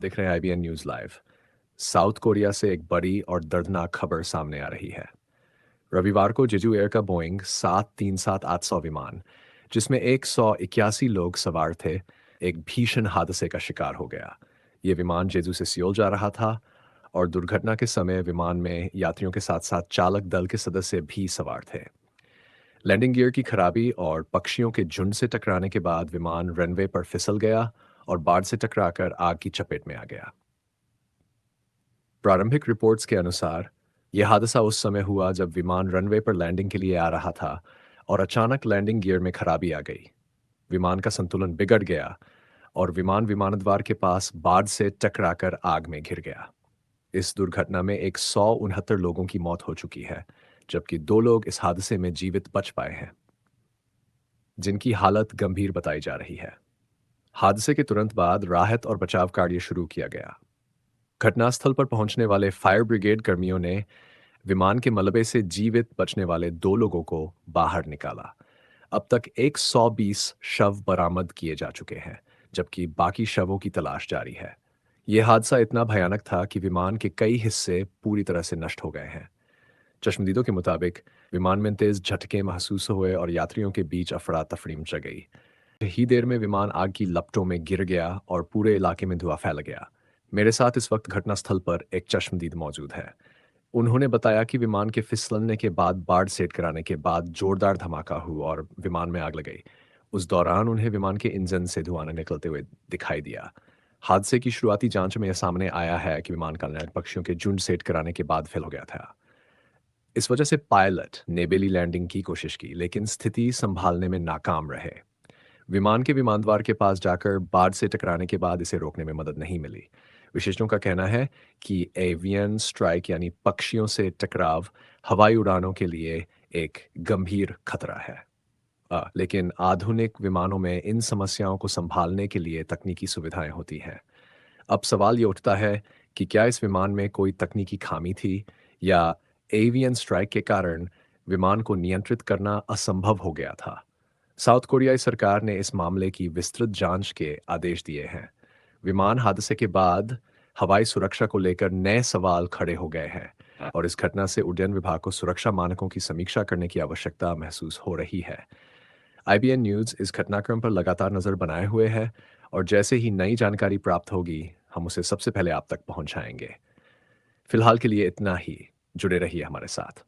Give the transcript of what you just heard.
देख रहे हैं IBN news live. South Korea से एक बड़ी और दर्दनाक खबर सामने आ रही है। रविवार को जेजू एयर का बोइंग 737-800 विमान, जिसमें 181 लोग सवार थे, एक भीषण हादसे का शिकार हो गया। ये विमान जेजू से सियोल जा रहा था और दुर्घटना के समय विमान में यात्रियों के साथ साथ चालक दल के सदस्य भी सवार थे। लैंडिंग गियर की खराबी और पक्षियों के झुंड से टकराने के बाद विमान रनवे पर फिसल गया और बाढ़ से टकराकर आग की चपेट में आ गया। प्रारंभिक रिपोर्ट्स के अनुसार यह हादसा उस समय हुआ जब विमान रनवे पर लैंडिंग के लिए आ रहा था और अचानक लैंडिंग गियर में खराबी आ गई। विमान का संतुलन बिगड़ गया और विमान विमानद्वार के पास बाढ़ से टकराकर आग में घिर गया। इस दुर्घटना में 169 लोगों की मौत हो चुकी है, जबकि 2 लोग इस हादसे में जीवित बच पाए हैं, जिनकी हालत गंभीर बताई जा रही है। हादसे के तुरंत बाद राहत और बचाव कार्य शुरू किया गया। घटनास्थल पर पहुंचने वाले फायर ब्रिगेड कर्मियों ने विमान के मलबे से जीवित बचने वाले 2 लोगों को बाहर निकाला। अब तक 120 शव बरामद किए जा चुके हैं, जबकि बाकी शवों की तलाश जारी है। यह हादसा इतना भयानक था कि विमान के कई हिस्से पूरी तरह से नष्ट हो गए हैं। चश्मदीदों के मुताबिक विमान में तेज झटके महसूस हुए और यात्रियों के बीच अफरा तफरी मच गई। ही देर में विमान आग की लपटों में गिर गया और पूरे इलाके में धुआं फैल गया। मेरे साथ इस वक्त घटनास्थल पर एक चश्मदीद मौजूद है। उन्होंने बताया कि विमान के फिसलने के बाद बाढ़ सेट कराने के बाद जोरदार धमाका हुआ और विमान में आग लग गई। उस दौरान उन्हें विमान के इंजन से धुआं निकलते हुए दिखाई दिया। हादसे की शुरुआती जांच में यह सामने आया है कि विमान का लैंड पक्षियों के झुंड सेट कराने के बाद फेल हो गया था। इस वजह से पायलट ने बेली लैंडिंग की कोशिश की, लेकिन स्थिति संभालने में नाकाम रहे। विमान के विमानद्वार के पास जाकर बाढ़ से टकराने के बाद इसे रोकने में मदद नहीं मिली। विशेषज्ञों का कहना है कि एवियन स्ट्राइक यानी पक्षियों से टकराव हवाई उड़ानों के लिए एक गंभीर खतरा है। लेकिन आधुनिक विमानों में इन समस्याओं को संभालने के लिए तकनीकी सुविधाएं होती हैं। अब सवाल ये उठता है कि क्या इस विमान में कोई तकनीकी खामी थी या एवियन स्ट्राइक के कारण विमान को नियंत्रित करना असंभव हो गया था। साउथ कोरियाई सरकार ने इस मामले की विस्तृत जांच के आदेश दिए हैं। विमान हादसे के बाद हवाई सुरक्षा को लेकर नए सवाल खड़े हो गए हैं और इस घटना से उड्डयन विभाग को सुरक्षा मानकों की समीक्षा करने की आवश्यकता महसूस हो रही है। आईबीएन न्यूज़ इस घटनाक्रम पर लगातार नजर बनाए हुए है और जैसे ही नई जानकारी प्राप्त होगी, हम उसे सबसे पहले आप तक पहुंचाएंगे। फिलहाल के लिए इतना ही। जुड़े रहिए हमारे साथ।